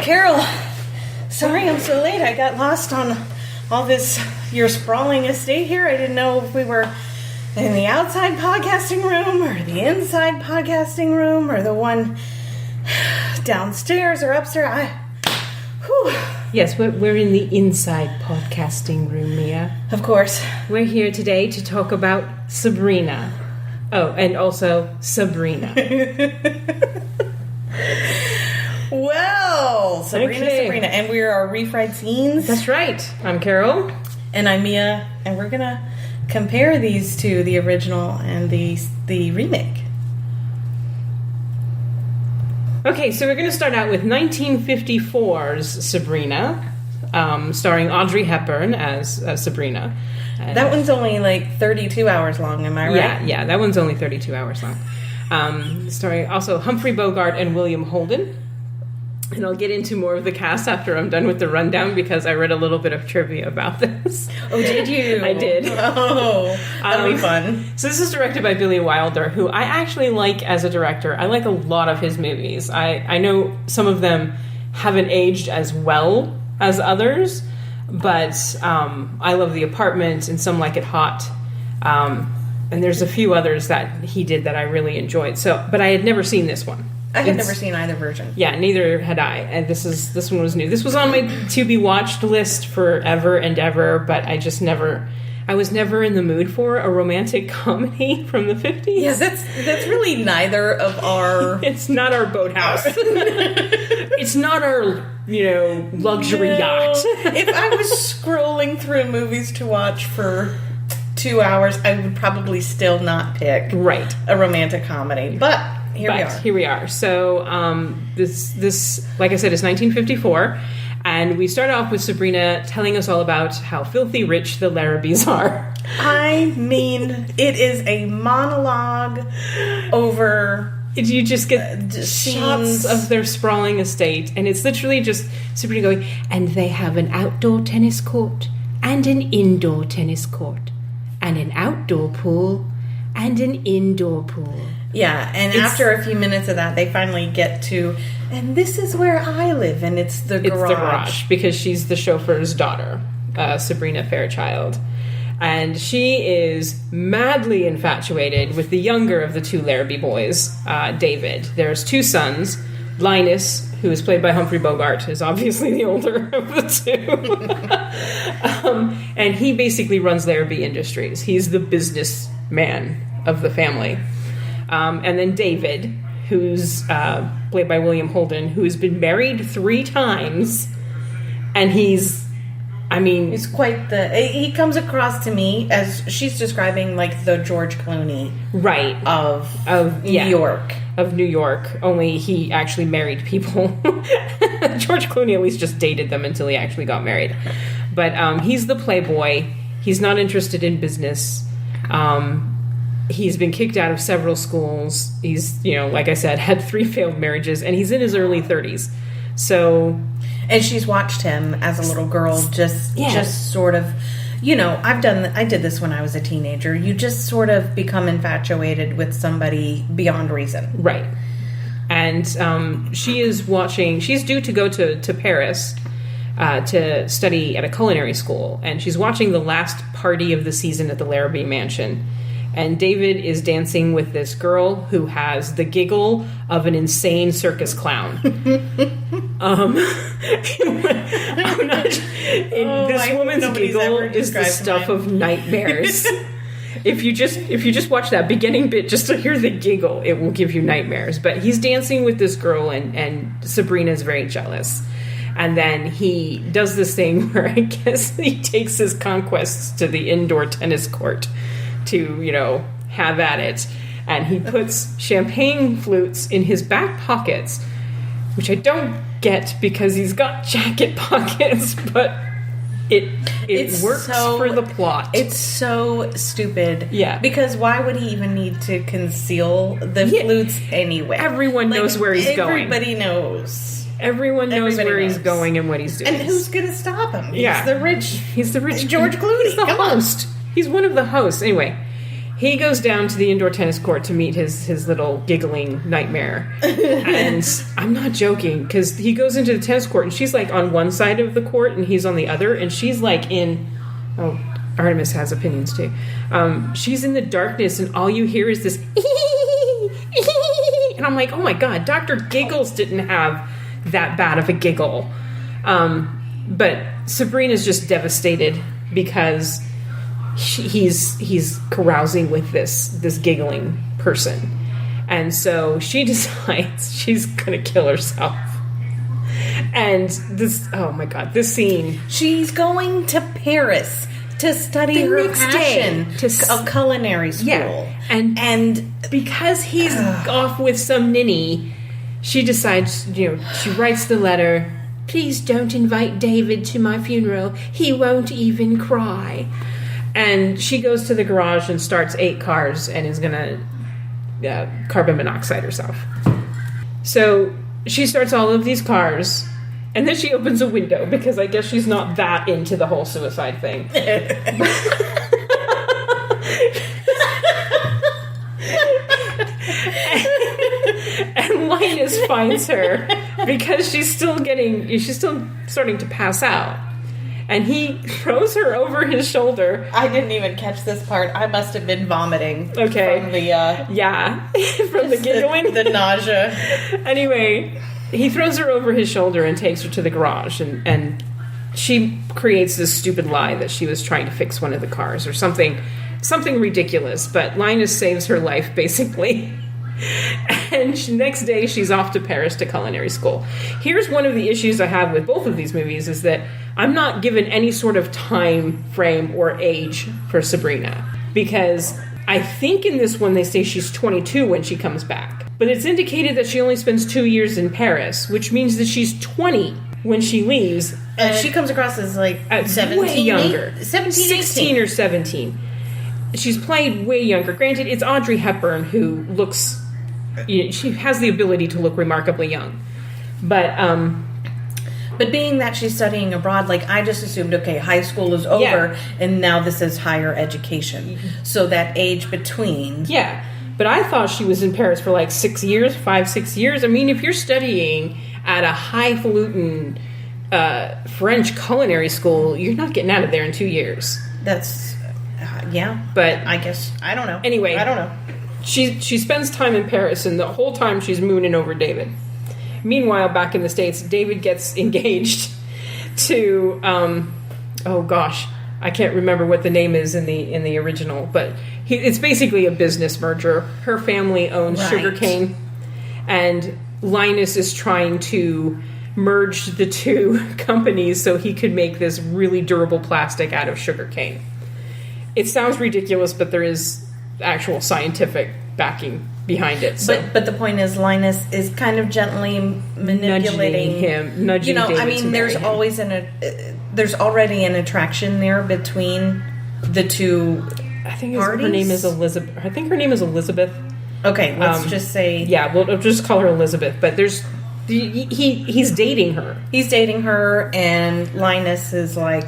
Carol, sorry I'm so late. I got lost on all this, your sprawling estate here. I didn't know if we were in the outside podcasting room or the inside podcasting room or the one downstairs or upstairs. Yes, we're in the inside podcasting room, Mia. Of course. We're here today to talk about Sabrina. Oh, and also Sabrina. Well, Sabrina, Okay. Sabrina. And we are Refried Scenes. That's right. I'm Carol. And I'm Mia. And we're going to compare these to the original and the remake. Okay, so we're going to start out with 1954's Sabrina, starring Audrey Hepburn as Sabrina. That one's only like 32 hours long, am I right? Yeah, that one's only 32 hours long. Starring also Humphrey Bogart and William Holden. And I'll get into more of the cast after I'm done with the rundown because I read a little bit of trivia about this. Oh, did you? I did. Oh, that'll be fun. So this is directed by Billy Wilder, who I actually like as a director. I like a lot of his movies. I know some of them haven't aged as well as others, but I love The Apartment and Some Like It Hot. And there's a few others that he did that I really enjoyed. But I had never seen this one. I had never seen either version. Yeah, neither had I. And this one was new. This was on my to-be watched list forever and ever, but I was never in the mood for a romantic comedy from the 50s. Yeah, that's really neither of our... It's not our boathouse. It's not our, luxury yacht. If I was scrolling through movies to watch for 2 hours, I would probably still not pick a romantic comedy. But here we are. So this, like I said, is 1954. And we start off with Sabrina telling us all about how filthy rich the Larrabees are. I mean, it is a monologue over... You just get shots of their sprawling estate. And it's literally just Sabrina going, and they have an outdoor tennis court and an indoor tennis court and an outdoor pool and an indoor pool. Yeah, and after a few minutes of that, they finally get to, and this is where I live, and it's the garage. It's the garage, because she's the chauffeur's daughter, Sabrina Fairchild. And she is madly infatuated with the younger of the two Larrabee boys, David. There's two sons. Linus, who is played by Humphrey Bogart, is obviously the older of the two. And he basically runs Larrabee Industries. He's the businessman of the family. And then David, who's played by William Holden, who's been married 3 times. And he's quite he comes across to me as she's describing like the George Clooney. Right. Of New York. Of New York. Only he actually married people. George Clooney at least just dated them until he actually got married. But he's the playboy. He's not interested in business. He's been kicked out of several schools. He's, like I said, had 3 failed marriages, and he's in his early 30s. So... And she's watched him as a little girl just sort of... I did this when I was a teenager. You just sort of become infatuated with somebody beyond reason. Right. And she's due to go to Paris to study at a culinary school, and she's watching the last party of the season at the Larrabee Mansion. And David is dancing with this girl who has the giggle of an insane circus clown. This woman's giggle is the stuff of nightmares. If you just watch that beginning bit just to hear the giggle, it will give you nightmares. But he's dancing with this girl, and Sabrina's very jealous. And then he does this thing where I guess he takes his conquests to the indoor tennis court to, have at it. And he puts champagne flutes in his back pockets, which I don't get because he's got jacket pockets, but it works for the plot. It's so stupid. Yeah. Because why would he even need to conceal the flutes anyway? Everyone knows where he's going. Everybody knows. Everyone knows where he's going and what he's doing. And who's going to stop him? He's the rich George Clooney. He's the host. He's one of the hosts. Anyway, he goes down to the indoor tennis court to meet his little giggling nightmare. And I'm not joking, because he goes into the tennis court and she's like on one side of the court and he's on the other, and she's like in... Oh, Artemis has opinions too. She's in the darkness and all you hear is this... And I'm like, oh my god, Dr. Giggles didn't have that bad of a giggle. But Sabrina's just devastated because he's carousing with this giggling person. And so she decides she's gonna kill herself. And this, oh my god, this scene. She's going to Paris to study her passion of culinary school. Yeah. And because he's off with some ninny, she decides, she writes the letter, please don't invite David to my funeral. He won't even cry. And she goes to the garage and starts 8 cars and is going to carbon monoxide herself. So she starts all of these cars, and then she opens a window because I guess she's not that into the whole suicide thing. And Linus finds her because she's still starting to pass out. And he throws her over his shoulder. I didn't even catch this part. I must have been vomiting. Okay. From the... from the giggling. The nausea. Anyway, he throws her over his shoulder and takes her to the garage. And she creates this stupid lie that she was trying to fix one of the cars or something ridiculous. But Linus saves her life, basically. And next day, she's off to Paris to culinary school. Here's one of the issues I have with both of these movies is that I'm not given any sort of time frame or age for Sabrina. Because I think in this one they say she's 22 when she comes back. But it's indicated that she only spends 2 years in Paris, which means that she's 20 when she leaves. And she comes across as like 17? Way younger. 17, 16 18. or 17. She's played way younger. Granted, it's Audrey Hepburn who looks... she has the ability to look remarkably young. But being that she's studying abroad, like, I just assumed, okay, high school is over, and now this is higher education. So that age between... Yeah. But I thought she was in Paris for like 6 years, 5-6 years. I mean, if you're studying at a highfalutin French culinary school, you're not getting out of there in 2 years. That's... yeah. But... I guess... I don't know. Anyway. I don't know. She spends time in Paris, and the whole time she's mooning over David. Meanwhile, back in the States, David gets engaged to, oh gosh, I can't remember what the name is in the original, but it's basically a business merger. Her family owns sugarcane, and Linus is trying to merge the two companies so he could make this really durable plastic out of sugarcane. It sounds ridiculous, but there is actual scientific backing behind it. So. But the point is, Linus is kind of gently manipulating nudging David I mean, there's always there's already an attraction there between the two. I think her name is Elizabeth. I think her name is Elizabeth. Okay, let's just say. Yeah, we'll just call her Elizabeth. But he's dating her. He's dating her, and Linus is like,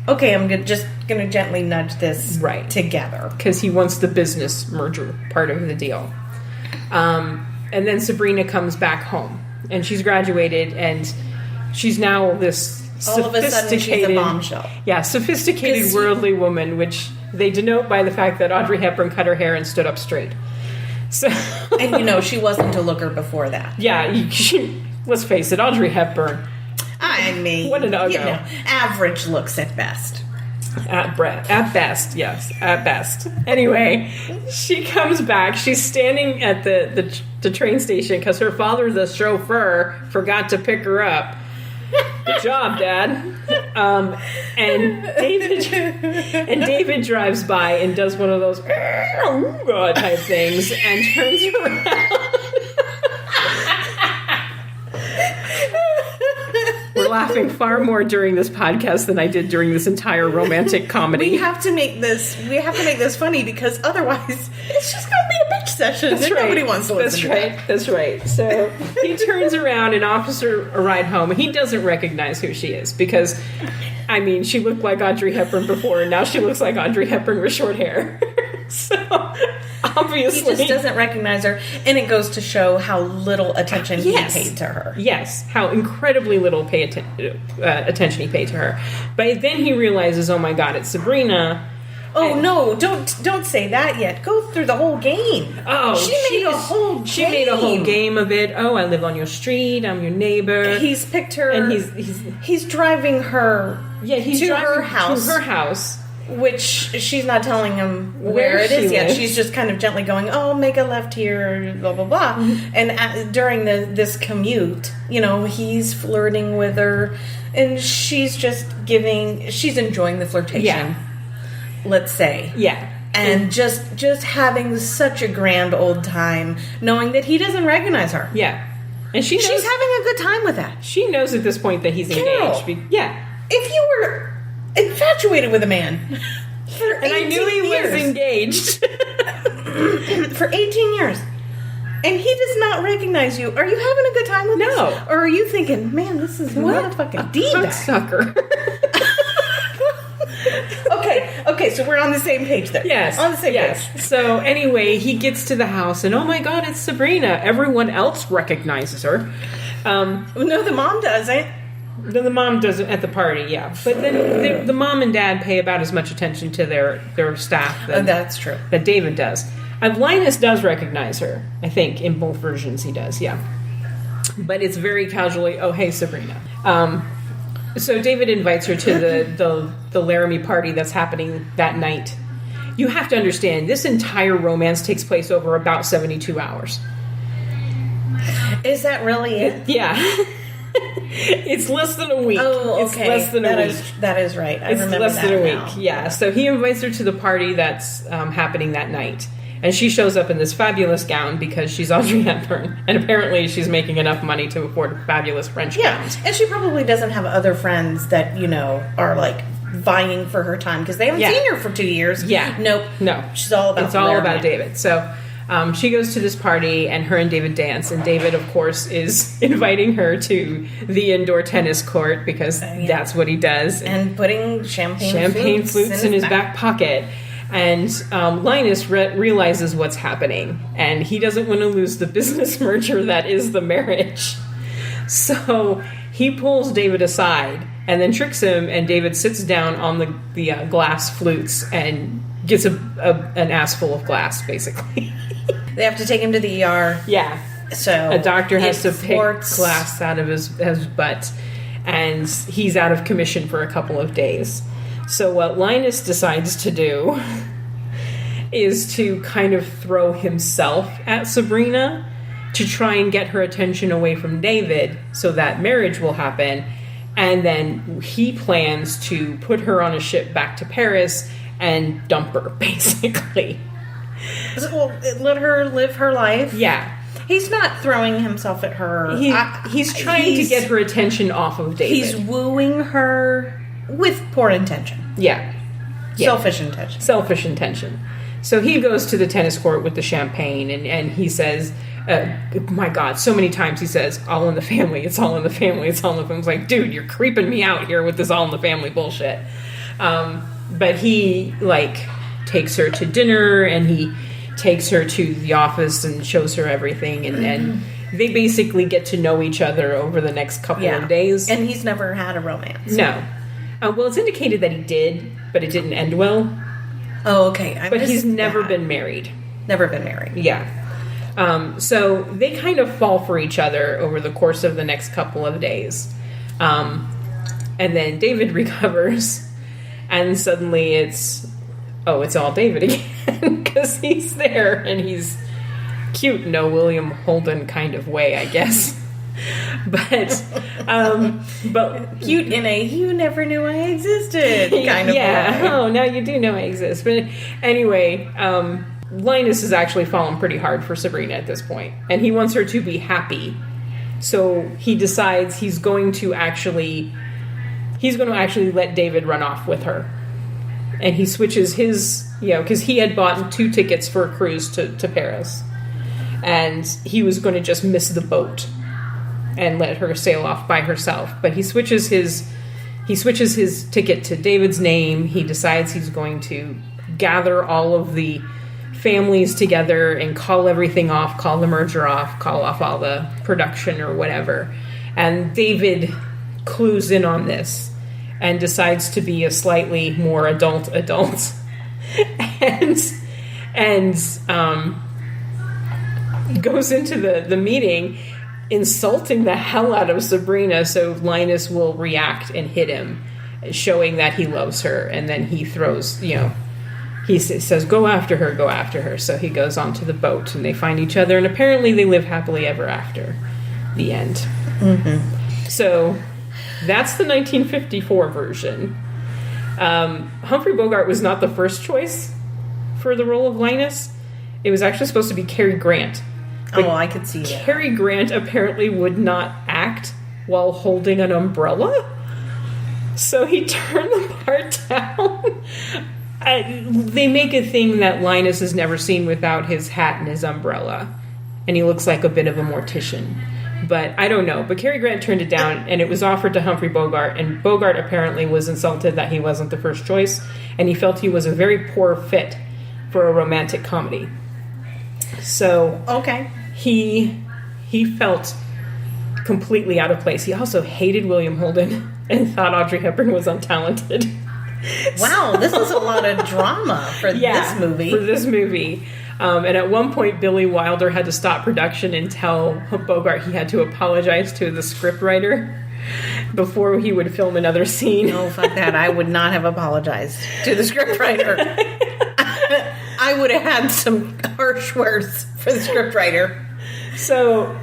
okay, I'm just going to gently nudge this together. Because he wants the business merger part of the deal. And then Sabrina comes back home. And she's graduated, and she's now this all of a sudden she's a bombshell. Yeah, sophisticated, worldly woman, which they denote by the fact that Audrey Hepburn cut her hair and stood up straight. So, and she wasn't a looker before that. Yeah, let's face it, Audrey Hepburn. I mean, what an average looks at best. At best, yes, at best. Anyway, she comes back. She's standing at the train station because her father, the chauffeur, forgot to pick her up. Good job, Dad. And David drives by and does one of those type things and turns around. We're laughing far more during this podcast than I did during this entire romantic comedy. We have to make this funny because otherwise it's just going to be a bitch session. That's right. Nobody wants to listen to that. That's right. So he turns around and offers her a ride home. He doesn't recognize who she is because, I mean, she looked like Audrey Hepburn before, and now she looks like Audrey Hepburn with short hair. So, obviously... He just doesn't recognize her, and it goes to show how little attention he paid to her. Yes, how incredibly little attention he paid to her. But then he realizes, oh my god, it's Sabrina... Oh no! Don't say that yet. Go through the whole game. Oh, she made a whole game of it. Oh, I live on your street. I'm your neighbor. He's picked her, and he's driving her. Yeah, he's to driving her house. To her house, which she's not telling him where it is yet. She's just kind of gently going, "Oh, make a left here." Blah blah blah. Mm-hmm. And during this commute, he's flirting with her, and she's enjoying the flirtation. Yeah. Let's say. Yeah. And just having such a grand old time, knowing that he doesn't recognize her. Yeah. And she's having a good time with that. She knows at this point that he's engaged. Yeah. If you were infatuated with a man and I knew he was engaged for 18 years, and he does not recognize you, are you having a good time with this? No. Or are you thinking, man, this is what a fucking D-bag. Sucker. Okay, so we're on the same page there. Yes. On the same page. So anyway, he gets to the house and oh my god, it's Sabrina. Everyone else recognizes her. No, the mom doesn't. The mom doesn't at the party, yeah. But then the mom and dad pay about as much attention to their staff that's true. That David does. Linus does recognize her, I think, in both versions he does, yeah. But it's very casually, oh hey Sabrina. So David invites her to the Laramie party that's happening that night. You have to understand, this entire romance takes place over about 72 hours. Is that really it? Yeah. It's less than a week. Oh, okay. It's less than a week. That is right. I remember less that than a week, now. yeah. So he invites her to the party that's happening that night. And she shows up in this fabulous gown because she's Audrey Hepburn. And apparently she's making enough money to afford fabulous French gowns. And she probably doesn't have other friends that, are like vying for her time because they haven't seen her for 2 years. Yeah. Nope. No. It's all about David. So she goes to this party and her and David dance. And David, of course, is inviting her to the indoor tennis court because that's what he does. And putting champagne flutes in his back pocket. And Linus realizes what's happening, and he doesn't want to lose the business merger that is the marriage. So he pulls David aside and then tricks him, and David sits down on the glass flutes and gets an ass full of glass, basically. They have to take him to the ER. Yeah. So a doctor has to pick glass out of his butt, and he's out of commission for a couple of days. So what Linus decides to do is to kind of throw himself at Sabrina to try and get her attention away from David so that marriage will happen. And then he plans to put her on a ship back to Paris and dump her, basically. Well, let her live her life? Yeah. He's not throwing himself at her. He's trying to get her attention off of David. He's wooing her with poor intention. Yeah. Selfish intention. Selfish intention. So he goes to the tennis court with the champagne and he says, my God, so many times he says, all in the family, it's all in the family, it's all in the family. It's like, dude, you're creeping me out here with this all in the family bullshit. But he, takes her to dinner and he takes her to the office and shows her everything and they basically get to know each other over the next couple of days. And he's never had a romance. No. Well, it's indicated that he did, but it didn't end well. Oh, okay. But he's never been married. Never been married. Yeah. So they kind of fall for each other over the course of the next couple of days. And then David recovers, and suddenly it's all David again, because he's there, and he's cute in a William Holden kind of way, I guess. But cute in a you never knew I existed kind of way. Oh, now you do know I exist. But anyway, Linus has actually fallen pretty hard for Sabrina at this point, and he wants her to be happy. So he decides he's going to actually let David run off with her. And he switches his, because he had bought 2 tickets for a cruise to Paris. And he was going to just miss the boat and let her sail off by herself. But he switches his ticket to David's name. He decides he's going to gather all of the families together and call everything off, call the merger off, call off all the production or whatever. And David clues in on this and decides to be a slightly more adult and goes into the meeting insulting the hell out of Sabrina so Linus will react and hit him, showing that he loves her. And then he throws, he says, go after her. So he goes onto the boat and they find each other, and apparently they live happily ever after. The end. Mm-hmm. So that's the 1954 version. Humphrey Bogart was not the first choice for the role of Linus. It was actually supposed to be Cary Grant. But I could see that. Cary Grant apparently would not act while holding an umbrella, so he turned the part down. They make a thing that Linus is never seen without his hat and his umbrella, and he looks like a bit of a mortician. But I don't know. But Cary Grant turned it down, and it was offered to Humphrey Bogart, and Bogart apparently was insulted that he wasn't the first choice, and he felt he was a very poor fit for a romantic comedy. So okay. He felt completely out of place. He also hated William Holden and thought Audrey Hepburn was untalented. Wow, this is a lot of drama for this movie. For this movie. And at one point, Billy Wilder had to stop production and tell Bogart he had to apologize to the scriptwriter before he would film another scene. Oh, fuck that. I would not have apologized to the scriptwriter. I would have had some harsh words for the scriptwriter. So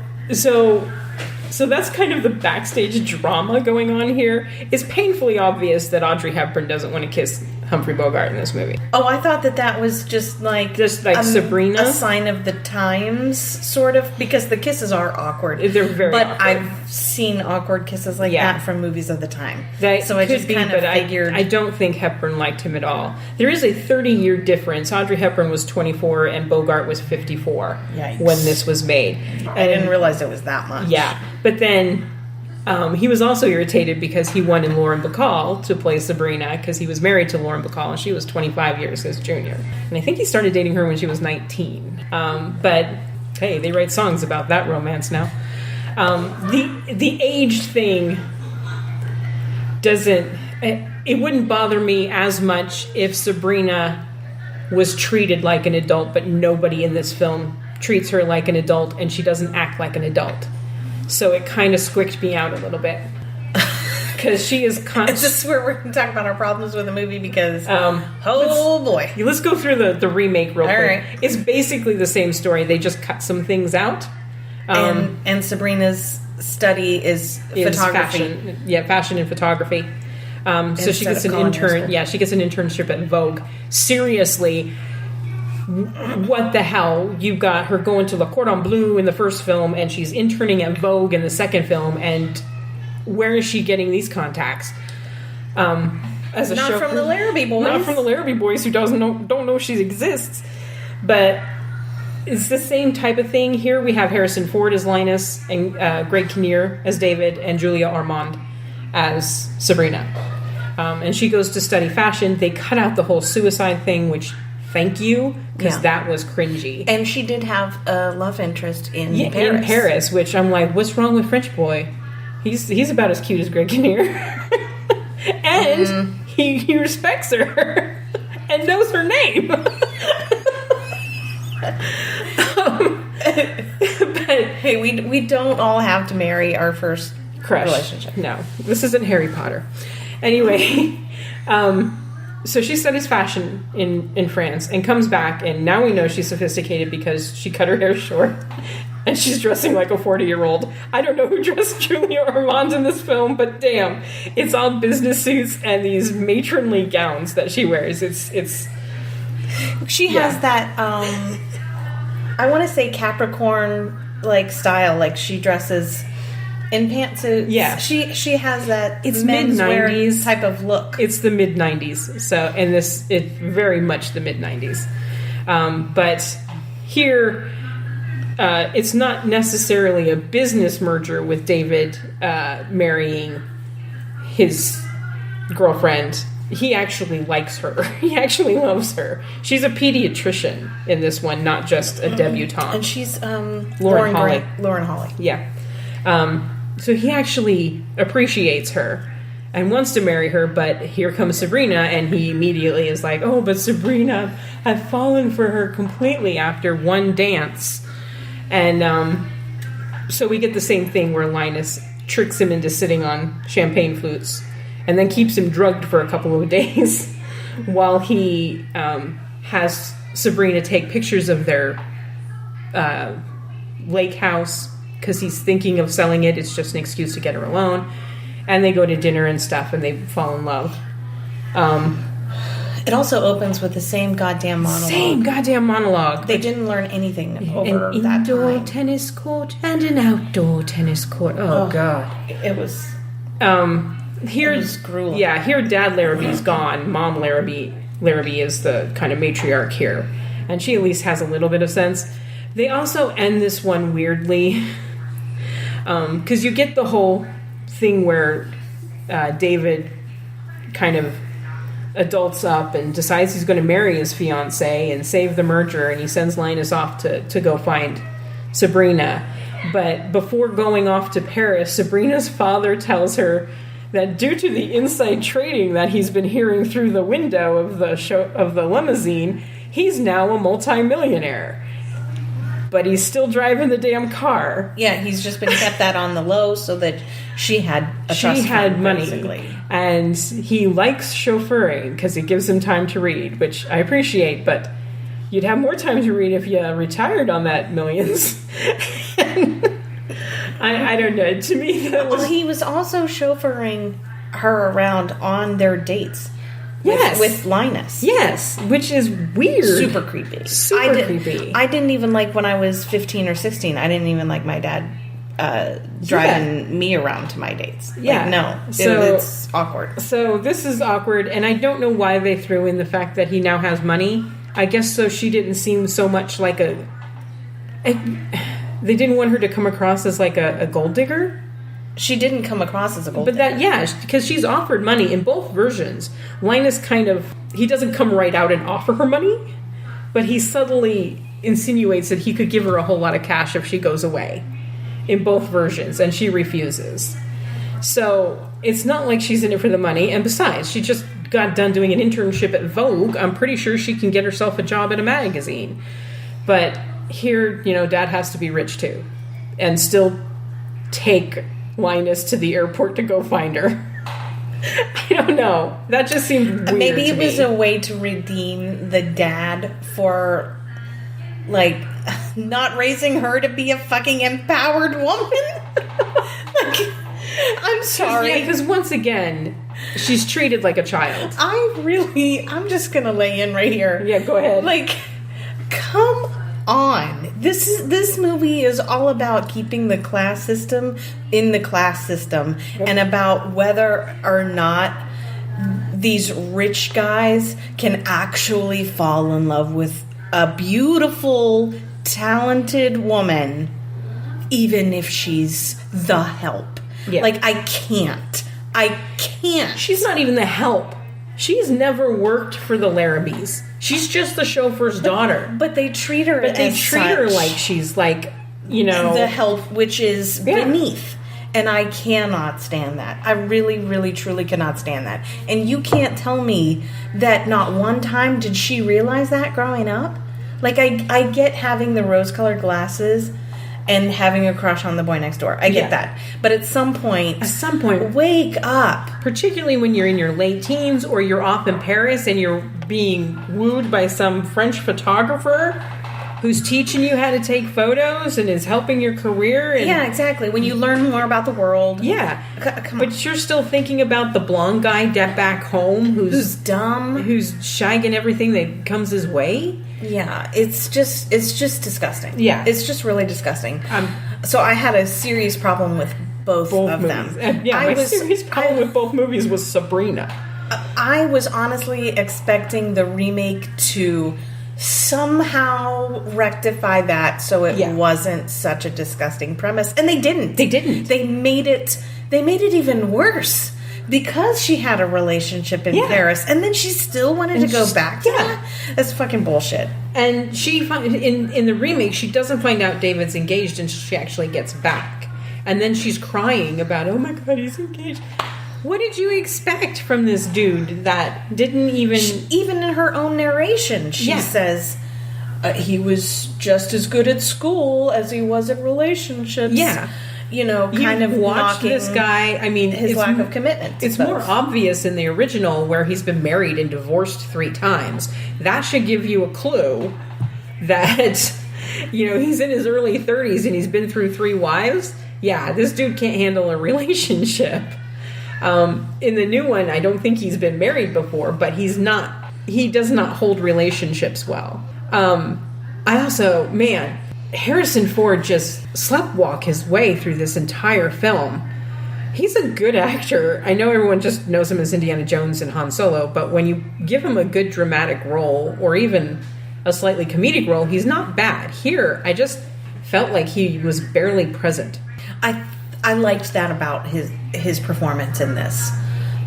that's kind of the backstage drama going on here. It's painfully obvious that Audrey Hepburn doesn't want to kiss Humphrey Bogart in this movie. Oh, I thought that was just like Sabrina, a sign of the times, sort of, because the kisses are awkward. They're very awkward. But I've seen awkward kisses like that from movies of the time. So I just kind of figured. I don't think Hepburn liked him at all. There is a 30-year difference. Audrey Hepburn was 24 and Bogart was 54 when this was made. I didn't realize it was that much. Yeah, but then he was also irritated because he wanted Lauren Bacall to play Sabrina because he was married to Lauren Bacall and she was 25 years his junior. And I think he started dating her when she was 19. But hey, they write songs about that romance now. The age thing doesn't... It wouldn't bother me as much if Sabrina was treated like an adult, but nobody in this film treats her like an adult and she doesn't act like an adult. So it kind of squicked me out a little bit. Because she is... Is this where we're going to talk about our problems with the movie? Because, boy. Let's go through the remake real quick. Right. It's basically the same story. They just cut some things out. And Sabrina's study is photography. Fashion and photography. So she gets an intern. Yeah, she gets an internship at Vogue. Seriously... What the hell? You got her going to Le Cordon Bleu in the first film, and she's interning at Vogue in the second film, and where is she getting these contacts? As a Not from the Larrabee boys. Not from the Larrabee boys who don't know she exists. But it's the same type of thing. Here we have Harrison Ford as Linus, and Greg Kinnear as David, and Julia Ormond as Sabrina. And she goes to study fashion. They cut out the whole suicide thing, which... Thank you, because that was cringy. And she did have a love interest in Paris. In Paris, which I'm like, what's wrong with French boy? He's about as cute as Greg Kinnear. And he respects her and knows her name. But hey, we don't all have to marry our first crush relationship. No, this isn't Harry Potter. Anyway, so she studies fashion in France and comes back, and now we know she's sophisticated because she cut her hair short and she's dressing like a 40-year-old. I don't know who dressed Julia Ormond in this film, but damn, it's all business suits and these matronly gowns that she wears. She has that I want to say Capricorn like style, like she dresses in pantsuits. Yeah. She has that it's mid-90s type of look. It's the mid-90s. So, and it's very much the mid-90s. But here, it's not necessarily a business merger with David marrying his girlfriend he actually likes her. He actually loves her. She's a pediatrician in this one, not just a debutante. And she's Lauren Holly. Lauren Holly. Yeah. So he actually appreciates her and wants to marry her, but here comes Sabrina, and he immediately is like, oh, but Sabrina, I've fallen for her completely after one dance. And so we get the same thing where Linus tricks him into sitting on champagne flutes and then keeps him drugged for a couple of days while he has Sabrina take pictures of their lake house because he's thinking of selling it. It's just an excuse to get her alone. And they go to dinner and stuff, and they fall in love. It also opens with the same goddamn monologue. They didn't learn anything over that time. An indoor tennis court and an outdoor tennis court. Oh God. It was... Here, it was grueling. Yeah, here Dad Larrabee's gone. Mom Larrabee is the kind of matriarch here. And she at least has a little bit of sense. They also end this one weirdly. Because you get the whole thing where David kind of adults up and decides he's going to marry his fiancée and save the merger, and he sends Linus off to go find Sabrina. But before going off to Paris, Sabrina's father tells her that due to the inside trading that he's been hearing through the window of the limousine, he's now a multimillionaire. But he's still driving the damn car. Yeah, he's just been kept that on the low so that she had money. Basically. And he likes chauffeuring because it gives him time to read, which I appreciate, but you'd have more time to read if you retired on that millions. I don't know. To me, that was... Well, he was also chauffeuring her around on their dates. Yes. With Linus. Yes, which is weird. Super creepy. Creepy. I didn't even like when I was 15 or 16. I didn't even like my dad driving me around to my dates. Yeah. No. It's awkward. So this is awkward, and I don't know why they threw in the fact that he now has money. I guess so she didn't seem so much like they didn't want her to come across as like a gold digger. She didn't come across as a gold digger. Because she's offered money in both versions. Linus he doesn't come right out and offer her money, but he subtly insinuates that he could give her a whole lot of cash if she goes away in both versions, and she refuses. So it's not like she's in it for the money, and besides, she just got done doing an internship at Vogue. I'm pretty sure she can get herself a job at a magazine. But here, Dad has to be rich too, and still take Linus to the airport to go find her. I don't know. That just seemed weird. Maybe it was a way to redeem the dad for, like, not raising her to be a fucking empowered woman. I'm sorry. Yeah, because once again, she's treated like a child. I'm just gonna lay in right here. Yeah, go ahead. Like, come on. This movie is all about keeping the class system in the class system, and about whether or not these rich guys can actually fall in love with a beautiful, talented woman, even if she's the help. Yeah. Like, I can't. She's not even the help. She's never worked for the Larrabees. She's just the chauffeur's daughter. But they treat her like she's like, the help, which is beneath. And I cannot stand that. I really, really, truly cannot stand that. And you can't tell me that not one time did she realize that growing up. Like, I get having the rose-colored glasses and having a crush on the boy next door. I get that. But at some point, wake up. Particularly when you're in your late teens or you're off in Paris and you're being wooed by some French photographer who's teaching you how to take photos and is helping your career. And, yeah, exactly. When you learn more about the world. Yeah. Come on. But you're still thinking about the blonde guy back home who's dumb. Who's shagging everything that comes his way. Yeah, it's just disgusting. Yeah. It's just really disgusting. So I had a serious problem with both of movies. them. My serious problem with both movies was Sabrina. I was honestly expecting the remake to somehow rectify that so it wasn't such a disgusting premise. And they didn't. They didn't. They made it even worse. because she had a relationship in Paris, and then she still wanted to go back to that? That's fucking bullshit. And she in the remake, she doesn't find out David's engaged until she actually gets back. And then she's crying about, oh my God, he's engaged. What did you expect from this dude that didn't even... Even in her own narration, she says... he was just as good at school as he was in relationships. Yeah. You know, kind of watch this guy. I mean, his lack of commitment. It's more obvious in the original where he's been married and divorced 3 times. That should give you a clue that, you know, he's in his early 30s and he's been through 3 wives. Yeah, this dude can't handle a relationship. In the new one, I don't think he's been married before, but he does not hold relationships well. I also, man, Harrison Ford just sleptwalk his way through this entire film. He's a good actor. I know everyone just knows him as Indiana Jones and Han Solo, but when you give him a good dramatic role, or even a slightly comedic role, he's not bad. Here, I just felt like he was barely present. I liked that about his performance in this,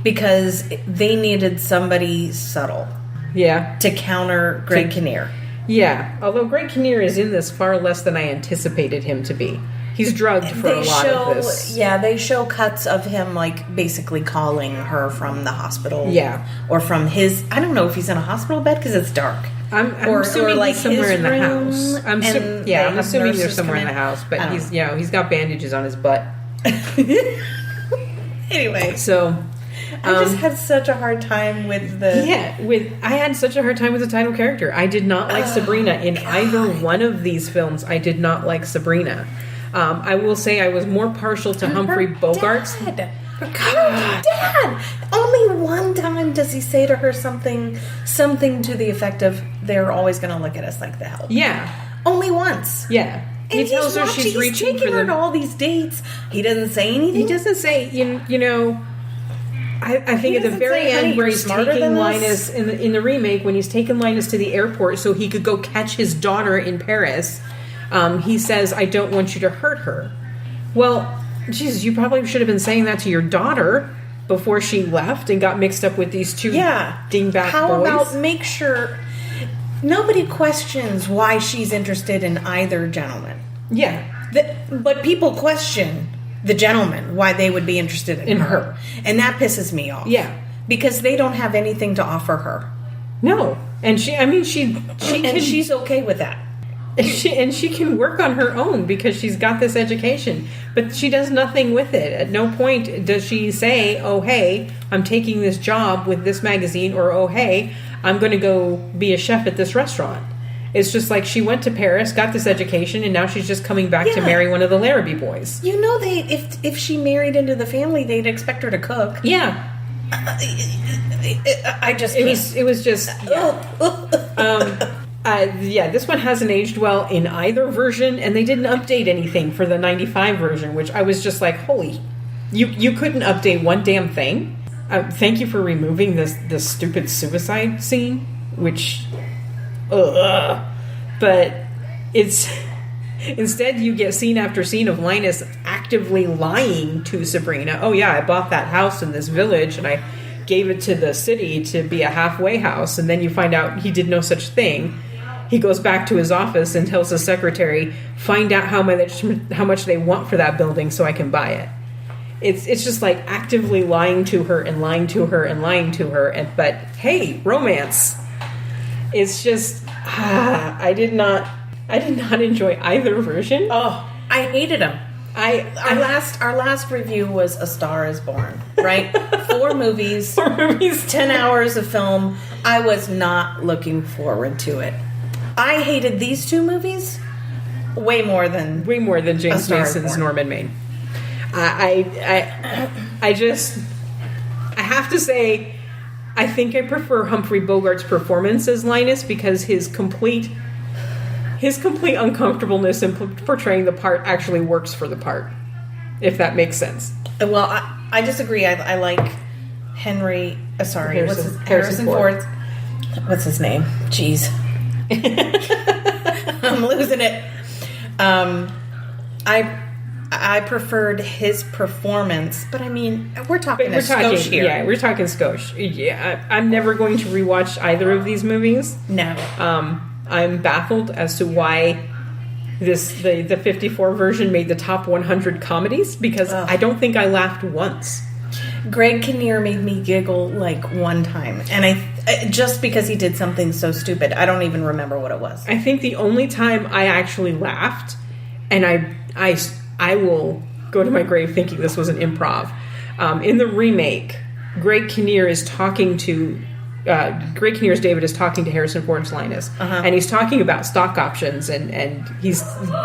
because they needed somebody subtle. Yeah. To counter Greg Kinnear. Yeah, although Greg Kinnear is in this far less than I anticipated him to be. He's drugged for a lot of this. Yeah, they show cuts of him, like, basically calling her from the hospital. Yeah. Or from his... I don't know if he's in a hospital bed because it's dark. I'm assuming he's somewhere in the house. I'm assuming they're somewhere in the house. But he's got bandages on his butt. Anyway. So... I just had such a hard time with the... I had such a hard time with the title character. I did not like Sabrina. In either one of these films, I did not like Sabrina. I will say I was more partial to Humphrey Bogart's... Her dad! Only one time does he say to her something to the effect of, they're always going to look at us like the hell. Yeah. Only once. Yeah. He tells her she's reaching for her to all these dates. He doesn't say anything. He doesn't say, you know... I think at the very end where he's taking Linus in the remake, when he's taking Linus to the airport so he could go catch his daughter in Paris, he says, I don't want you to hurt her. Well, Jesus, you probably should have been saying that to your daughter before she left and got mixed up with these 2 dingbat boys. How about make sure nobody questions why she's interested in either gentleman? Yeah. But people question... the gentleman, why they would be interested in her. And that pisses me off. Yeah. Because they don't have anything to offer her. No. And she's okay with that. And she can work on her own because she's got this education. But she does nothing with it. At no point does she say, oh, hey, I'm taking this job with this magazine, or, oh, hey, I'm going to go be a chef at this restaurant. It's just like she went to Paris, got this education, and now she's just coming back to marry one of the Larrabee boys. You know, if she married into the family, they'd expect her to cook. Yeah. It was just... Yeah. This one hasn't aged well in either version, and they didn't update anything for the 95 version, which I was just like, holy... You couldn't update one damn thing? Thank you for removing this stupid suicide scene, which... But it's instead you get scene after scene of Linus actively lying to Sabrina. Oh yeah, I bought that house in this village and I gave it to the city to be a halfway house, and then you find out he did no such thing. He goes back to his office and tells his secretary, find out how much they want for that building so I can buy it. It's just like actively lying to her and lying to her and lying to her, but hey, romance. It's just, I did not enjoy either version. Oh, I hated them. Our last review was A Star Is Born, right? 4 movies, 10 hours of film. I was not looking forward to it. I hated these 2 movies way more than James Mason's Norman Maine. I have to say, I think I prefer Humphrey Bogart's performance as Linus because his complete uncomfortableness in portraying the part actually works for the part, if that makes sense. Well, I disagree. I like Harrison Ford. What's his name? Jeez. I'm losing it. I I preferred his performance, but I mean, we're talking skosh here. Yeah, we're talking skosh. Yeah, I'm never going to rewatch either of these movies. No. I'm baffled as to why the 54 version made the top 100 comedies, because I don't think I laughed once. Greg Kinnear made me giggle like one time, and I just because he did something so stupid. I don't even remember what it was. I think the only time I actually laughed, and I will go to my grave thinking this was an improv. In the remake, Greg Kinnear's David is talking to Harrison Ford's Linus, and he's talking about stock options, and he's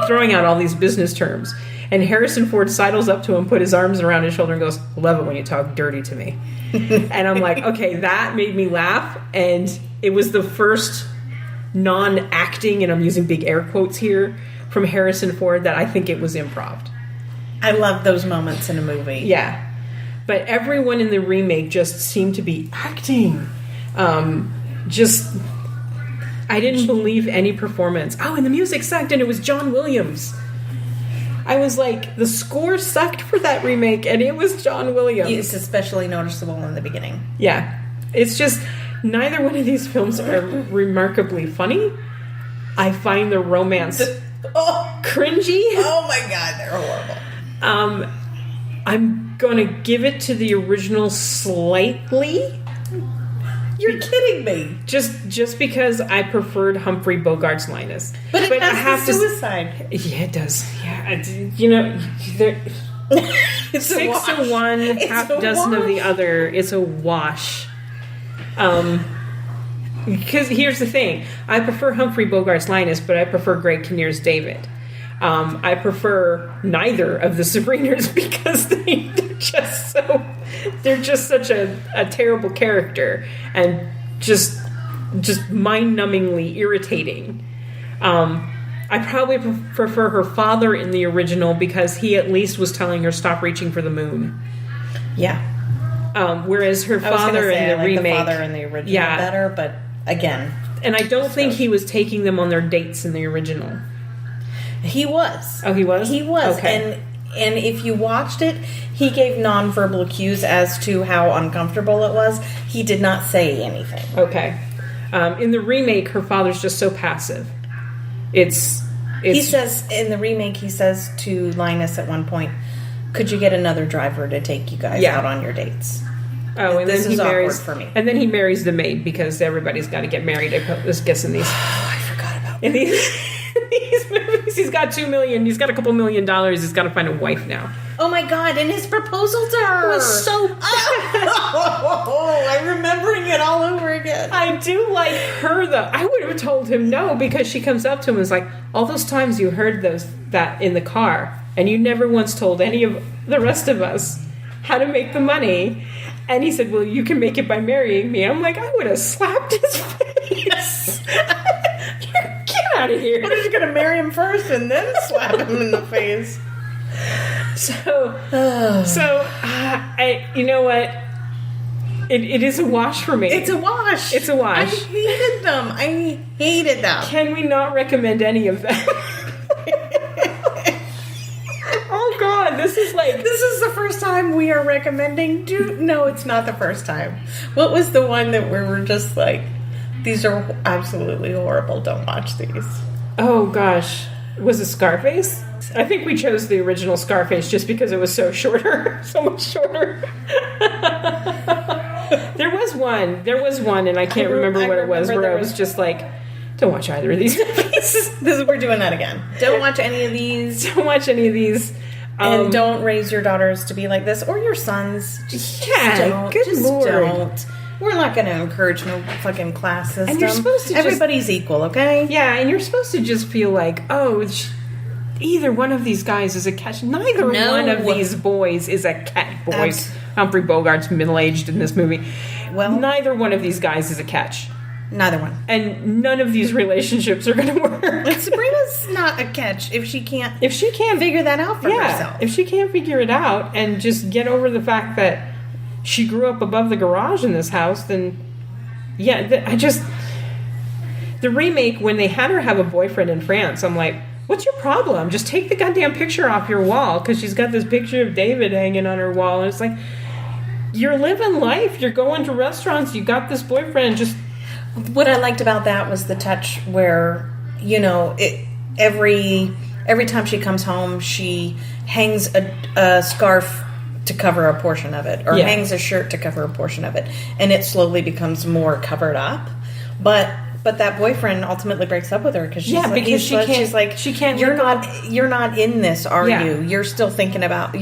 throwing out all these business terms. And Harrison Ford sidles up to him, put his arms around his shoulder, and goes, "Love it when you talk dirty to me." And I'm like, okay, that made me laugh, and it was the first non-acting, and I'm using big air quotes here, from Harrison Ford that I think it was improv. I love those moments in a movie. Yeah. But everyone in the remake just seemed to be acting. I didn't believe any performance. Oh, and the music sucked, and it was John Williams. I was like, the score sucked for that remake, and it was John Williams. It's especially noticeable in the beginning. Yeah. It's just, neither one of these films are remarkably funny. I find the romance cringy. Oh my God, they're horrible. I'm gonna give it to the original slightly. You're kidding me. Just because I preferred Humphrey Bogart's Linus. But it has the suicide. Yeah, it does. Yeah, you know, it's 6 to 1, half dozen of the other. It's a wash. Because here's the thing. I prefer Humphrey Bogart's Linus, but I prefer Greg Kinnear's David. I prefer neither of the Sabrinas because they're just such a terrible character and just mind-numbingly irritating. I probably prefer her father in the original because he at least was telling her stop reaching for the moon. Yeah. Whereas her father in the remake, the father in the original better, but again, and I don't think he was taking them on their dates in the original. He was. Oh, he was? He was. Okay. And if you watched it, he gave nonverbal cues as to how uncomfortable it was. He did not say anything. Okay. In the remake, her father's just so passive. He says, in the remake, he says to Linus at one point, "Could you get another driver to take you guys out on your dates?" Oh, and this then he marries, awkward for me. And then he marries the maid because everybody's got to get married. I guess in these. Oh, I forgot about in these movies. He's got $2 million. He's got a couple $1 million. He's got to find a wife now. Oh my God! And his proposal to her was so. I'm remembering it all over again. I do like her though. I would have told him no because she comes up to him and is like, "All those times you heard that in the car, and you never once told any of the rest of us how to make the money." And he said, "Well, you can make it by marrying me." I'm like, I would have slapped his face. Get out of here. I'm just going to marry him first and then slap him in the face. You know what? It is a wash for me. It's a wash. It's a wash. I hated them. Can we not recommend any of them? Oh God, this is the first time we are recommending. No, it's not the first time. What was the one that we were just like, these are absolutely horrible, don't watch these? Oh gosh, was it Scarface? I think we chose the original Scarface just because it was so much shorter. There was one, and I can't remember what it was, where I was just like, don't watch either of these movies. We're doing that again. Don't watch any of these. Don't watch any of these. And don't raise your daughters to be like this, or your sons. Just don't. Good Lord. Don't. We're not going to encourage no fucking class system. And you're supposed to everybody's equal, okay? Yeah, and you're supposed to just feel like, either one of these guys is a catch. Neither one of these boys is a catch. Humphrey Bogart's middle-aged in this movie. Well, neither one of these guys is a catch. Neither one. And none of these relationships are going to work. And Sabrina's not a catch if she can't figure that out for herself. If she can't figure it out and just get over the fact that she grew up above the garage in this house, then the remake, when they had her have a boyfriend in France, I'm like, what's your problem? Just take the goddamn picture off your wall, because she's got this picture of David hanging on her wall, and it's like, you're living life. You're going to restaurants. You got this boyfriend. Just what I liked about that was the touch where, you know, every time she comes home, she hangs a scarf to cover a portion of it, or hangs a shirt to cover a portion of it, and it slowly becomes more covered up. But that boyfriend ultimately breaks up with her because she can't. You're not in this, are you? You're still thinking about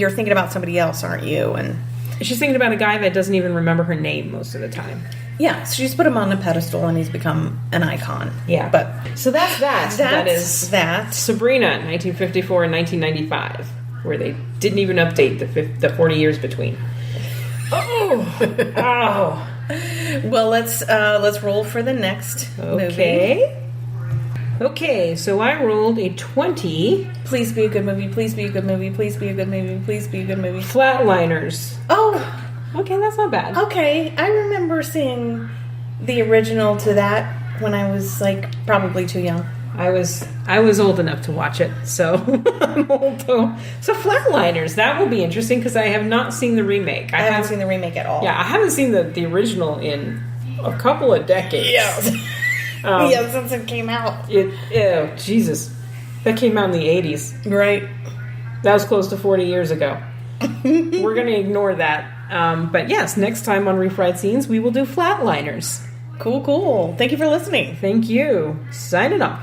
somebody else, aren't you? And she's thinking about a guy that doesn't even remember her name most of the time. Yeah, so she's put him on a pedestal, and he's become an icon. Yeah, but so that's that. That is that. Sabrina, 1954 and 1995, where they didn't even update the 40 years between. Oh. Well, let's roll for the next movie. Okay, so I rolled a 20. Please be a good movie. Please be a good movie. Please be a good movie. Please be a good movie. Flatliners. Oh. Okay, that's not bad. Okay, I remember seeing the original to that when I was, like, probably too young. I was old enough to watch it, so I'm old though. So Flatliners, that will be interesting because I have not seen the remake. I haven't seen the remake at all. Yeah, I haven't seen the original in a couple of decades. Yeah, since it came out. Jesus. That came out in the 80s. Right. That was close to 40 years ago. We're going to ignore that. But yes, next time on Refried Scenes, we will do Flatliners. Cool. Thank you for listening. Thank you. Signing off.